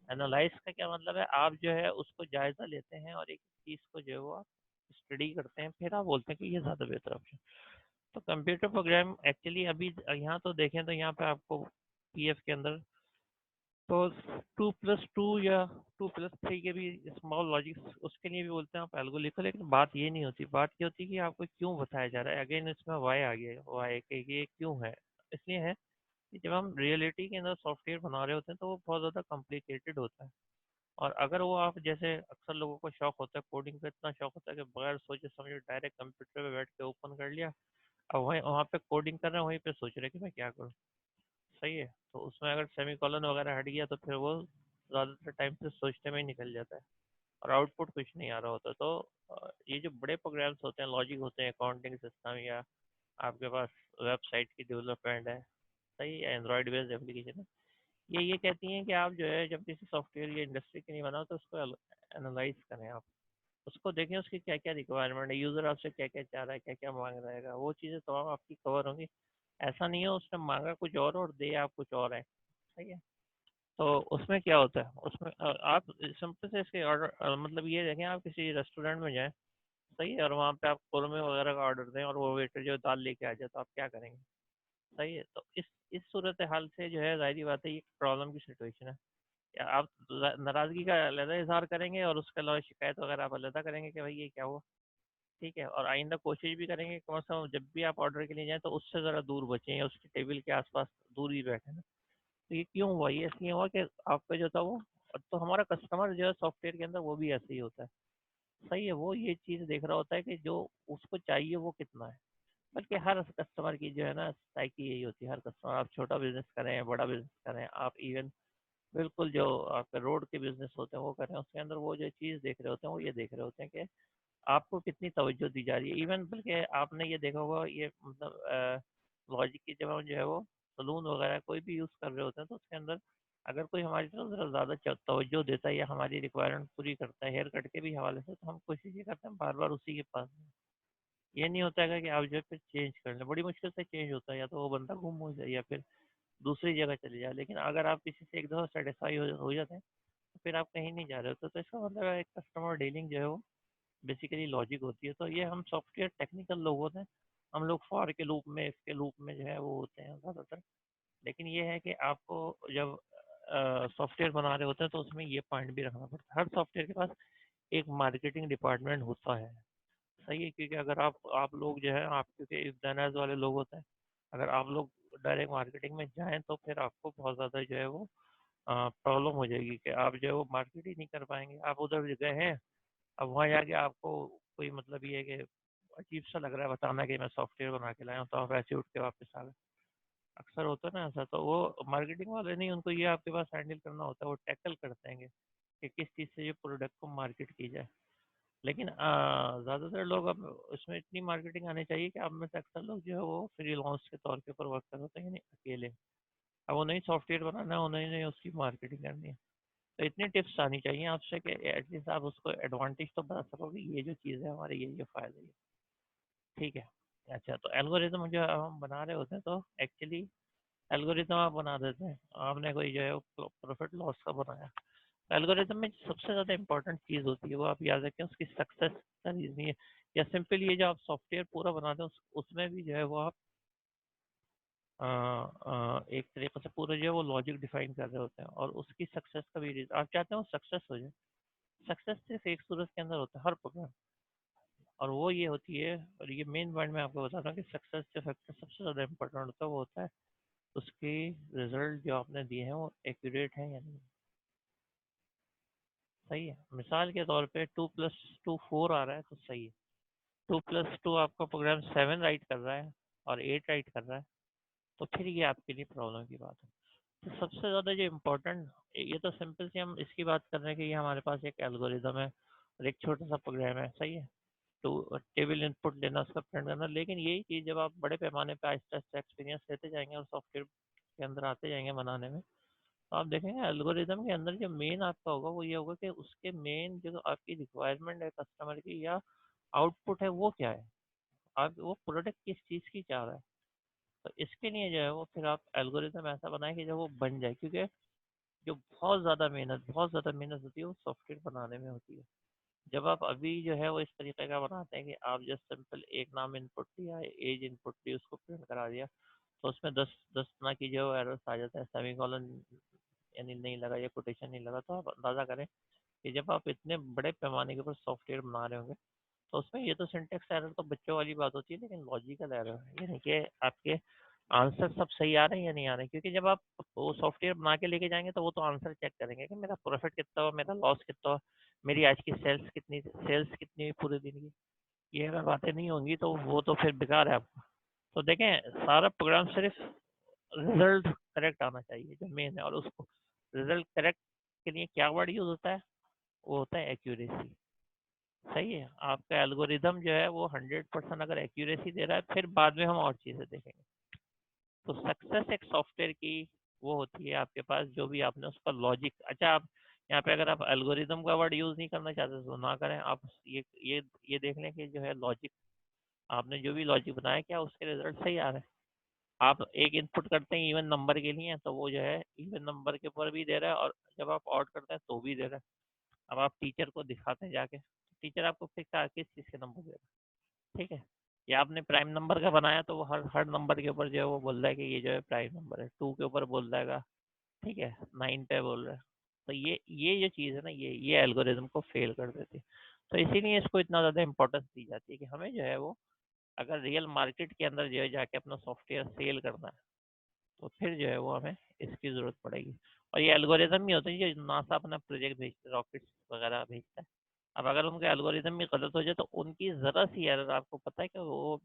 एनालाइज का क्या मतलब है, आप जो है उसको जायज़ा लेते हैं और एक चीज़ को जो है वो आप स्टडी करते हैं, फिर आप बोलते हैं कि ये ज़्यादा बेहतर ऑप्शन। तो कंप्यूटर प्रोग्राम एक्चुअली अभी यहाँ तो देखें तो यहाँ पे आपको पीएफ के अंदर तो 2+2 या 2+3 के भी स्मॉल लॉजिक्स उसके लिए भी बोलते हैं आप एल्गो लिखो, लेकिन बात ये नहीं होती। बात ये होती है कि आपको क्यों बताया जा रहा है। अगेन इसमें वाई आ गया, वाई के ये क्यों है। इसलिए है कि जब हम रियलिटी के अंदर सॉफ्टवेयर बना रहे होते हैं तो वो बहुत ज़्यादा कॉम्प्लिकेटेड होता है। और अगर वो आप जैसे अक्सर लोगों को शौक होता है, कोडिंग का इतना शौक होता है कि बगैर सोचे समझे डायरेक्ट कंप्यूटर पे बैठ के ओपन कर लिया, अब वहीं वहाँ पे कोडिंग कर रहे हैं, वहीं पे सोच रहे हैं कि मैं क्या करूँ। सही है, तो उसमें अगर सेमी कॉलन वगैरह हट गया तो फिर वो ज़्यादातर टाइम से सोचने में ही निकल जाता है, और आउटपुट कुछ नहीं आ रहा होता। तो ये जो बड़े प्रोग्राम्स होते हैं, लॉजिक होते हैं, अकाउंटिंग सिस्टम, या आपके पास वेबसाइट की डेवलपमेंट है, सही है, एंड्रॉयड बेस्ड एप्लीकेशन है, ये कहती हैं कि आप जो है जब किसी सॉफ्टवेयर या इंडस्ट्री के लिए बनाओ तो उसको एनालाइज करें आप, उसको देखें उसकी क्या क्या रिक्वायरमेंट है, यूज़र आपसे क्या क्या चाह रहा है, क्या क्या मांग रहेगा, वो चीज़ें तमाम आपकी कवर होंगी। ऐसा नहीं है उसने मांगा कुछ और दे आप कुछ और है, सही है। तो उसमें क्या होता है, उसमें आप सिंपल से इसके ऑर्डर मतलब ये देखें, आप किसी रेस्टोरेंट में जाएं, सही है, और वहाँ पे आप कौरमे वगैरह का ऑर्डर दें और वो वेटर जो दाल लेके आ जाए, तो आप क्या करेंगे? सही है। तो इस सूरत हाल से जो है, जाहिर बात है ये प्रॉब्लम की सिचुएशन है। या आप नाराजगी का अलहदा इजहार करेंगे और उसके अलावा शिकायत वगैरह आप अलहदा करेंगे कि भाई ये क्या हुआ, ठीक है। और आइंदा कोशिश भी करेंगे कम से कम जब भी आप ऑर्डर के लिए जाएं तो उससे ज़रा दूर बचें या उसकी टेबल के आसपास दूर ही बैठें ना। तो ये क्यों हुआ, ये इसलिए हुआ कि आपका जो था वो, तो हमारा कस्टमर जो है सॉफ्टवेयर के अंदर वो भी ऐसे ही होता है, सही है। वो ये चीज़ देख रहा होता है कि जो उसको चाहिए वो कितना है। बल्कि हर कस्टमर की जो है ना साइकी यही होती है, हर कस्टमर, आप छोटा बिजनेस करें बड़ा बिजनेस करें, आप इवन बिल्कुल जो आपके रोड के बिजनेस होते हैं वो करें, उसके अंदर वो जो चीज़ देख रहे होते हैं वो ये देख रहे होते हैं कि आपको कितनी तवज्जो दी जा रही है। इवन बल्कि आपने ये देखा होगा, ये मतलब लॉजिक की जब हम जो है वो सलून वगैरह कोई भी यूज़ कर रहे होते हैं, तो उसके अंदर अगर कोई हमारी तरफ ज़रा ज़्यादा तवज्जो देता है या हमारी रिक्वायरमेंट पूरी करता है हेयर कट के भी हवाले से, तो हम कोशिश ये करते हैं बार बार उसी के पास जाएं। ये नहीं होता है कि आप जो है फिर चेंज कर लें, बड़ी मुश्किल से चेंज होता है, या तो वो बंदा गुम हो जाए या फिर दूसरी जगह चले जाए। लेकिन अगर आप किसी से एक दफ़ा सेटिस्फाई हो जाते हैं, तो फिर आप कहीं नहीं जा रहे होते। तो इसका मतलब है एक कस्टमर डीलिंग जो है वो बेसिकली लॉजिक होती है। तो ये हम सॉफ्टवेयर टेक्निकल लोग होते हैं, हम लोग फॉर के लूप में, इसके लूप में जो है वो होते हैं ज़्यादातर। लेकिन ये है कि आपको जब सॉफ्टवेयर बना रहे होते हैं तो उसमें ये पॉइंट भी रखना पड़ता है, हर सॉफ्टवेयर के पास एक मार्केटिंग डिपार्टमेंट होता है, सही है। क्योंकि अगर आप लोग जो है, आप क्योंकि इफ देनाज वाले लोग होते हैं, अगर आप लोग डायरेक्ट मार्केटिंग में जाएं तो फिर आपको बहुत ज़्यादा जो है वो प्रॉब्लम हो जाएगी कि आप जो है वो मार्केट ही नहीं कर पाएंगे। आप उधर गए हैं, अब वहाँ जाके आपको कोई मतलब ये है कि अजीब सा लग रहा है बताना कि मैं सॉफ्टवेयर बना के लाया हूँ, तो आप ऐसे उठ के वापस आ गए। अक्सर होता है ना ऐसा, तो वो मार्केटिंग वाले नहीं, उनको ये आपके पास हैंडल करना होता है, वो टैकल करते हैं कि किस चीज़ से ये प्रोडक्ट को मार्केट की जाए। लेकिन ज़्यादातर लोग अब उसमें इतनी मार्केटिंग आनी चाहिए कि आप में से अक्सर लोग जो है वो फ्री लॉन्च के तौर के ऊपर वर्क कर होते हैं, यानी अकेले। अब उन्हें सॉफ्टवेयर बनाना है, उन्हें उसकी मार्केटिंग करनी है। तो इतनी टिप्स आनी चाहिए आपसे कि एटलीस्ट आप उसको एडवांटेज तो बता सकोगे, ये जो चीज़ है हमारे ये फ़ायदे है, ठीक है। अच्छा, तो एल्गोरिदम जो हम बना रहे होते हैं, तो एक्चुअली एल्गोरिदम आप बना देते हैं, आपने कोई जो है प्रॉफिट लॉस का बनाया। एल्गोरिदम में सबसे ज़्यादा इंपॉर्टेंट चीज़ होती है वो आप याद रखें, उसकी सक्सेस का रीज़न ये, या सिंपल ये जो आप सॉफ्टवेयर पूरा बनाते हैं उसमें भी जो है वो आप एक तरीके से पूरा जो है वो लॉजिक डिफाइन कर रहे होते हैं, और उसकी सक्सेस का भी रीज़न आप चाहते हैं वो सक्सेस हो जाए। सक्सेस सिर्फ एक सूरत के अंदर होता है हर प्रोग्राम, और वो ये होती है, और ये मेन पॉइंट मैं आपको बताता हूँ कि सक्सेस जो फैक्टर सबसे ज़्यादा इंपॉर्टेंट होता है वो होता है उसकी रिजल्ट जो आपने दिए हैं वो एक्यूरेट है या नहीं, सही है। मिसाल के तौर पे 2+2 4 आ रहा है तो सही है, 2+2 आपका प्रोग्राम 7 राइट कर रहा है और 8 राइट कर रहा है, तो फिर ये आपके लिए प्रॉब्लम की बात है। तो सबसे ज़्यादा जो इम्पोर्टेंट, ये तो सिंपल सी हम इसकी बात कर रहे हैं कि ये हमारे पास एक एल्गोरिदम है और एक छोटा सा प्रोग्राम है, सही है। तो टेबल इनपुट लेना, उसका प्रिंट करना, लेकिन यही चीज़ जब आप बड़े पैमाने पर आहिस्ता आहिस्ता एक्सपीरियंस लेते जाएंगे और सॉफ्टवेयर के अंदर आते जाएंगे बनाने में, तो आप देखेंगे एल्गोरिदम के अंदर जो मेन आपका होगा वो ये होगा कि उसके मेन जो आपकी रिक्वायरमेंट है कस्टमर की या आउटपुट है वो क्या है, आप वो प्रोडक्ट किस चीज़ की चाह रहा है। तो इसके लिए जो है वो फिर आप एल्गोरिदम ऐसा बनाए कि जब वो बन जाए, क्योंकि जो बहुत ज़्यादा मेहनत होती है वो सॉफ्टवेयर बनाने में होती है। जब आप अभी जो है वो इस तरीके का बनाते हैं कि आप जस्ट सिंपल एक नाम इनपुट दिया, एज इनपुट दी, उसको प्रिंट करा दिया, तो उसमें 10 तरह की जो एरर्स आ जाता है, सेमीकोलन यानी नहीं लगा या कोटेशन नहीं लगा, तो आप अंदाज़ा करें कि जब आप इतने बड़े पैमाने के ऊपर सॉफ्टवेयर बना रहे होंगे, तो उसमें ये तो सिंटेक्स एरर तो बच्चों वाली बात होती है, लेकिन लॉजिकल एरर है, यानी कि आपके आंसर सब सही आ रहे हैं या नहीं आ रहे हैं। क्योंकि जब आप वो सॉफ्टवेयर बना के लेके जाएंगे तो वो तो आंसर चेक करेंगे कि मेरा प्रॉफिट कितना हुआ, मेरा लॉस कितना हुआ, मेरी आज की सेल्स कितनी हुई पूरे दिन की। ये अगर बातें नहीं होंगी तो वो तो फिर बेकार है आपका। तो देखें, सारा प्रोग्राम सिर्फ रिजल्ट करेक्ट आना चाहिए जो मेन है, और उसको रिजल्ट करेक्ट के लिए क्या वर्ड यूज होता है, वो होता है एक्यूरेसी, सही है। आपका एल्गोरिदम जो है वो 100% अगर एक्यूरेसी दे रहा है, फिर बाद में हम और चीज़ें देखेंगे। तो सक्सेस एक सॉफ्टवेयर की वो होती है आपके पास, जो भी आपने उसका लॉजिक, अच्छा आप यहाँ पे अगर आप एल्गोरिदम का वर्ड यूज़ नहीं करना चाहते तो ना करें, आप ये देख लें कि जो है लॉजिक, आपने जो भी लॉजिक बनाया क्या उसके रिजल्ट सही आ रहे हैं। आप एक इनपुट करते हैं इवन नंबर के लिए तो वो जो है इवन नंबर के ऊपर भी दे रहा है, और जब आप ऑड करते हैं तो भी दे रहा है। अब आप टीचर को दिखाते हैं जाके, टीचर आपको फिक्स किस चीज़ के नंबर दे रहा है, ठीक है। या आपने प्राइम नंबर का बनाया तो वो हर हर नंबर के ऊपर जो है वो बोल रहा है कि ये जो है प्राइम नंबर है, 2 के ऊपर बोल देगा, ठीक है, 9 पे बोल रहा है। तो ये जो चीज़ है ना, ये एल्गोरिदम को फेल कर देती है। तो इसीलिए इसको इतना ज़्यादा इंपॉर्टेंस दी जाती है कि हमें जो है वो अगर रियल मार्केट के अंदर जो है जाके अपना सॉफ्टवेयर सेल करना है, तो फिर जो है वो हमें इसकी ज़रूरत पड़ेगी। और ये एल्गोरिदम ही होते हैं जो नासा अपना प्रोजेक्ट भेजता है, रॉकेट्स वगैरह भेजता है। अब अगर उनका एल्गोरिदम भी गलत हो जाए तो उनकी ज़रा सी एरर आपको पता है कि वो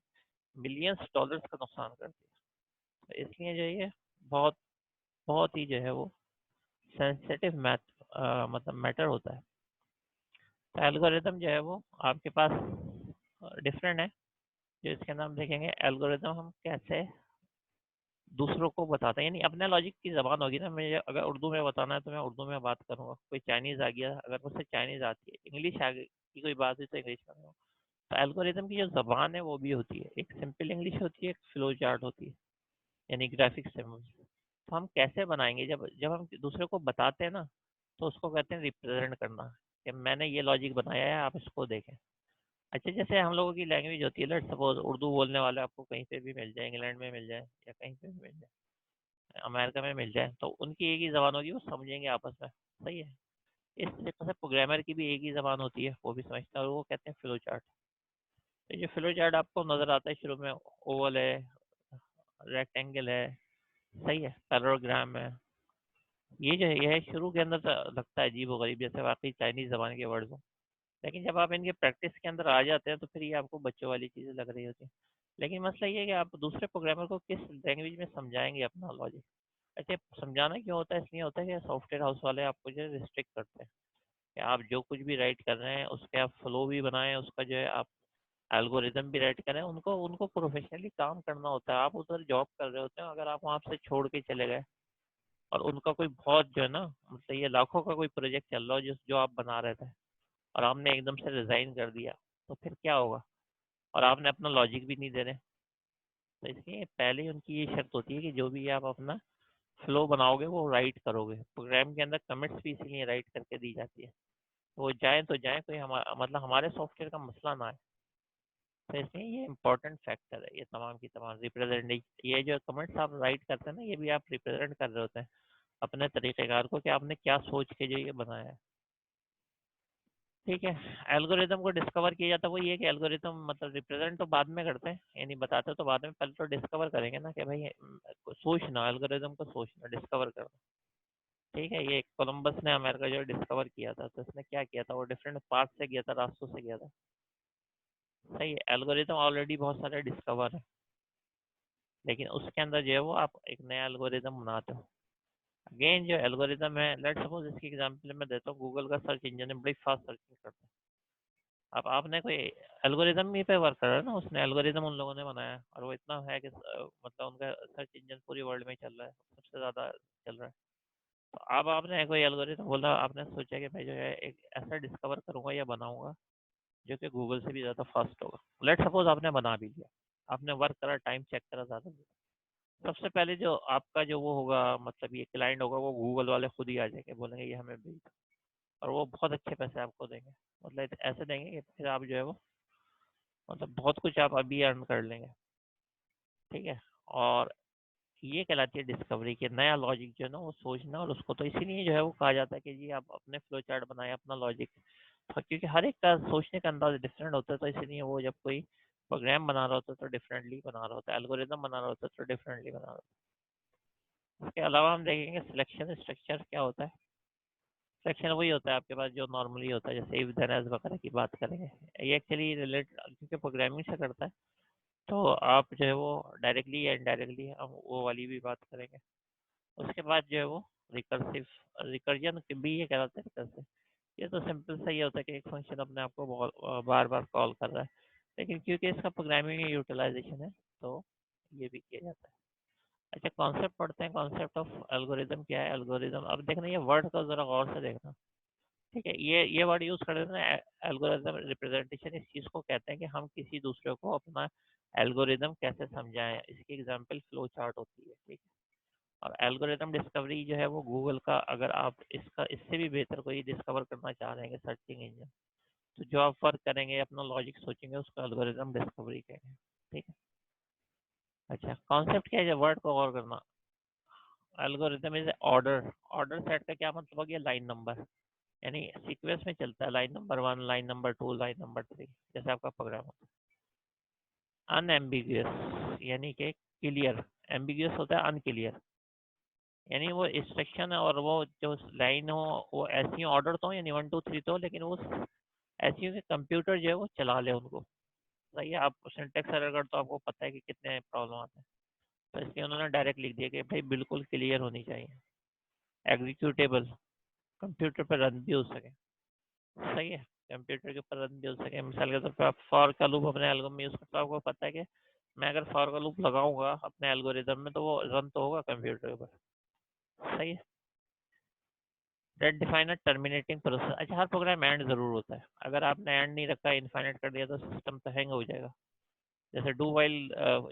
मिलियंस डॉलर्स का नुकसान करती है। तो इसलिए जो ये बहुत बहुत ही जो है वो सेंसिटिव मतलब मैटर होता है। तो एल्गोरिदम जो है वो आपके पास डिफरेंट है। जो इसके अंदर हम देखेंगे एल्गोरिदम हम कैसे दूसरों को बताते हैं, यानी अपने लॉजिक की ज़बान होगी ना। मुझे अगर उर्दू में बताना है तो मैं उर्दू में बात करूँगा। कोई चाइनीज़ आ गया, अगर मुझसे चाइनीज़ आती है, इंग्लिश आ गई की कोई बात हुई तो इंग्लिश करूँगा। तो एल्गोरिदम की जो ज़बान है वो भी होती है, एक सिंपल इंग्लिश होती है, एक फ्लो चार्ट होती है, यानी ग्राफिक सिम्बल्स। तो हम कैसे बनाएंगे, जब जब हम दूसरे को बताते हैं ना, तो उसको कहते हैं रिप्रेजेंट करना, कि मैंने ये लॉजिक बनाया है, आप इसको देखें। अच्छा, जैसे हम लोगों की लैंग्वेज होती है, लेट्स सपोज उर्दू बोलने वाले आपको कहीं पे भी मिल जाए, इंग्लैंड में मिल जाए या कहीं पे भी मिल जाए, अमेरिका में मिल जाए, तो उनकी एक ही ज़बान होगी, वो समझेंगे आपस में, सही है। इस तरीके से प्रोग्रामर की भी एक ही ज़बान होती है, वो भी समझता है, और वो कहते हैं फ्लो चार्ट। तो ये फ्लो चार्ट आपको नज़र आता है शुरू में, ओवल है, रेक्टेंगल है, सही है, पैरेललोग्राम है। ये जो है ये है शुरू के अंदर लगता है अजीब व गरीब, जैसे वाकई चाइनीज़ ज़बान के वर्ड्स हो। लेकिन जब आप इनके प्रैक्टिस के अंदर आ जाते हैं तो फिर ये आपको बच्चों वाली चीज़ें लग रही होती हैं। लेकिन मसला ये है कि आप दूसरे प्रोग्रामर को किस लैंग्वेज में समझाएंगे अपना लॉजिक। अच्छा, समझाना क्यों होता है, इसलिए होता है कि सॉफ्टवेयर हाउस वाले आपको जो है रिस्ट्रिक्ट करते हैं कि आप जो कुछ भी राइट कर रहे हैं उसके आप फ्लो भी बनाएं, उसका जो है आप एल्गोरिदम भी राइट करें। उनको उनको प्रोफेशनली काम करना होता है, आप उधर जॉब कर रहे होते हैं, अगर आप वहाँ से छोड़ के चले गए और उनका कोई बहुत जो है ना, मतलब ये लाखों का कोई प्रोजेक्ट चल रहा हो जिस जो आप बना रहे थे, और आपने एकदम से रिजाइन कर दिया, तो फिर क्या होगा। और आपने अपना लॉजिक भी नहीं दे रहे। तो इसलिए पहले ही उनकी ये शर्त होती है कि जो भी आप अपना फ्लो बनाओगे वो राइट करोगे। प्रोग्राम के अंदर कमिट्स भी इसीलिए राइट करके दी जाती है, तो वो जाए तो जाए, कोई हमारा मतलब हमारे सॉफ्टवेयर का मसला ना है। तो इसलिए ये इंपॉर्टेंट फैक्टर है, ये तमाम की तमाम रिप्रेजेंट, ये जो कमेंट्स आप राइट करते हैं ना, ये भी आप रिप्रेजेंट कर रहे होते हैं अपने तरीक़ेकार को, कि आपने क्या सोच के जो ये बनाया है, ठीक है। एल्गोरिदम को डिस्कवर किया जाता है, वो ये कि एल्गोरिदम मतलब रिप्रेजेंट तो बाद में करते हैं, यानी बताते तो बाद में, पहले तो डिस्कवर करेंगे ना कि भाई सोचना, एल्गोरिदम को सोचना, डिस्कवर करना, ठीक है। ये कोलंबस ने अमेरिका जो डिस्कवर किया था, तो उसने क्या किया था, वो डिफरेंट पाथ से गया था, रास्तों से गया था, सही है। एल्गोरिदम ऑलरेडी बहुत सारे डिस्कवर है, लेकिन उसके अंदर जो है वो आप एक नया एल्गोरिदम बनाते हो। अगेन जो एल्गोरिदम है, लेट्स सपोज इसकी एग्जांपल मैं देता हूँ, गूगल का सर्च इंजन है, बड़ी फास्ट सर्चिंग करता है। अब आपने कोई एल्गोरिदम ही पे वर्क कर रहा है ना, उसने एल्गोरिदम उन लोगों ने बनाया, और वो इतना है कि मतलब उनका सर्च इंजन पूरी वर्ल्ड में चल रहा है, सबसे ज़्यादा चल रहा है। तो अब आपने कोई एल्गोरिदम बोला, आपने सोचा कि मैं जो है एक ऐसा डिस्कवर करूंगा या बनाऊंगा जो कि गूगल से भी ज़्यादा फास्ट होगा। लेट सपोज आपने बना भी लिया, आपने वर्क करा, टाइम चेक करा, ज़्यादा। सबसे पहले जो आपका जो वो होगा, मतलब ये क्लाइंट होगा, वो गूगल वाले खुद ही आ जाएंगे, बोलेंगे ये हमें भेज दो, और वो बहुत अच्छे पैसे आपको देंगे, मतलब ऐसे देंगे कि फिर आप जो है वो मतलब बहुत कुछ आप अभी अर्न कर लेंगे, ठीक है। और ये कहलाती है डिस्कवरी, के नया लॉजिक जो है ना वो सोचना, और उसको तो इसीलिए जो है वो कहा जाता है कि जी आप अपने फ्लो चार्ट बनाए, अपना लॉजिक, क्योंकि हर एक का सोचने का अंदाज डिफरेंट होता है। तो इसीलिए वो जब कोई प्रोग्राम बना रहा होता है तो डिफरेंटली बना रहा होता है, एल्गोरिदम बना रहा होता है तो डिफरेंटली बना रहा होता है। इसके अलावा हम देखेंगे सिलेक्शन स्ट्रक्चर क्या होता है। सिलेक्शन वही होता है आपके पास जो नॉर्मली होता है, जैसे इफ देन एल्स वगैरह की बात करेंगे। ये एक्चुअली रिलेट क्योंकि प्रोग्रामिंग से करता है, तो आप जो है वो डायरेक्टली या इनडायरेक्टली हम वो वाली भी बात करेंगे। उसके बाद जो है वो रिकर्सिव, रिकर्जन भी ये कहलाता है रिकर्सिव। ये तो सिंपल सा ये होता है कि एक फंक्शन अपने आप को बार बार कॉल कर रहा है, लेकिन क्योंकि इसका प्रोग्रामिंग यूटिलाइजेशन है तो ये भी किया जाता है। अच्छा, कॉन्सेप्ट पढ़ते हैं, कॉन्सेप्ट ऑफ एल्गोरिदम क्या है। एल्गोरिदम अब देखना, ये वर्ड को जरा गौर से देखना, ठीक है। ये वर्ड यूज कर देते हैं एल्गोरिदम रिप्रेजेंटेशन, इस चीज़ को कहते हैं कि हम किसी दूसरे को अपना एल्गोरिदम कैसे समझाएं, इसकी एग्जांपल फ्लो चार्ट होती है, ठीक है। और एल्गोरिदम डिस्कवरी जो है वो गूगल का, अगर आप इसका इससे भी बेहतर कोई डिस्कवर करना चाह रहे हैं सर्चिंग इंजन, तो जो आप वर्क करेंगे अपना लॉजिक सोचेंगे उसको एल्गोरिदम डिस्कवरी कहेंगे, ठीक है। अच्छा, कॉन्सेप्ट क्या है वर्ड को गौर करना। Algorithm is order, order set का क्या मतलब हो गया, लाइन नंबर, यानी सीक्वेंस में चलता है, line number 1, line number 2, line number 3, जैसे आपका प्रोग्राम होता है। अनएम्बिगियस यानी कि क्लियर, एम्बिगियस होता है अनक्लियर, यानी वो इंस्ट्रक्शन और वो जो लाइन हो वो ऐसी ऑर्डर तो हो, यानी 1 2 3 तो, लेकिन वो ऐसी हो कि कंप्यूटर जो है वो चला ले उनको। सही है, आप सिंटेक्स एरर कर तो आपको पता है कि कितने प्रॉब्लम आते हैं, तो इसलिए उन्होंने डायरेक्ट लिख दिया कि भाई बिल्कुल क्लियर होनी चाहिए। एग्जीक्यूटेबल, कंप्यूटर पर रन भी हो सके, सही है, कंप्यूटर के ऊपर रन भी हो सके। मिसाल के तौर पर आप फॉर का लूप अपने एल्गोरिथम में यूज करते हो, आपको पता है कि मैं अगर फॉर का लूप लगाऊंगा अपने एल्गोरिथम में तो वो रन तो होगा कंप्यूटर के ऊपर, सही है। डेट डिफाइनर टर्मिनेटिंग प्रोसेस, अच्छा हर प्रोग्राम एंड जरूर होता है, अगर आपने एंड नहीं रखा इनफाइनाइट कर दिया तो सिस्टम तो हैंग हो जाएगा। जैसे डू वाइल,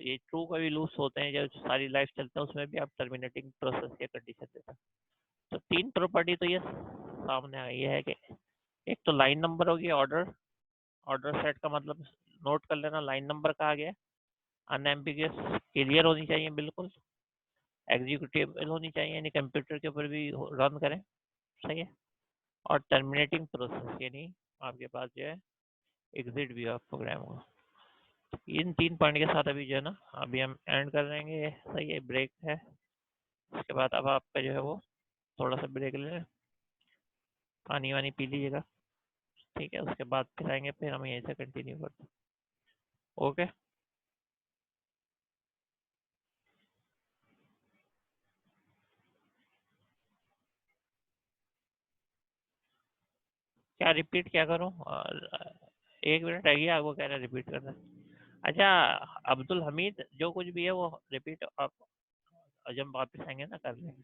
ये ट्रू का भी लूप्स होते हैं जो सारी लाइफ चलते हैं, उसमें भी आप टर्मिनेटिंग प्रोसेस की कंडीशन देते हैं। तो 3 प्रॉपर्टी तो ये सामने आई है कि एक तो लाइन नंबर होगी, ऑर्डर, ऑर्डर सेट का मतलब नोट कर लेना, लाइन नंबर कहा गया। अनएम्बिगियस, क्लियर होनी चाहिए बिल्कुल। एग्जीक्यूटेबल होनी चाहिए, यानी कंप्यूटर के ऊपर भी रन करें, सही है। और टर्मिनेटिंग प्रोसेस, यानी आपके पास जो है एग्जिट भी ऑफ प्रोग्राम होगा। इन 3 पॉइंट के साथ अभी जो है ना, अभी हम एंड कर देंगे, सही है, ब्रेक है। उसके बाद अब आपका जो है वो थोड़ा सा ब्रेक ले लें, पानी वानी पी लीजिएगा, ठीक है। उसके बाद फिर आएंगे, फिर हम यहीं से कंटिन्यू करते हैं। ओके, क्या रिपीट क्या करूँ, और 1 मिनट रह गया, आपको कह रहे रिपीट करना। अच्छा, अब्दुल हमीद जो कुछ भी है वो रिपीट आप जब वापस आएंगे ना कर लेंगे,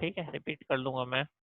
ठीक है, रिपीट कर लूँगा मैं।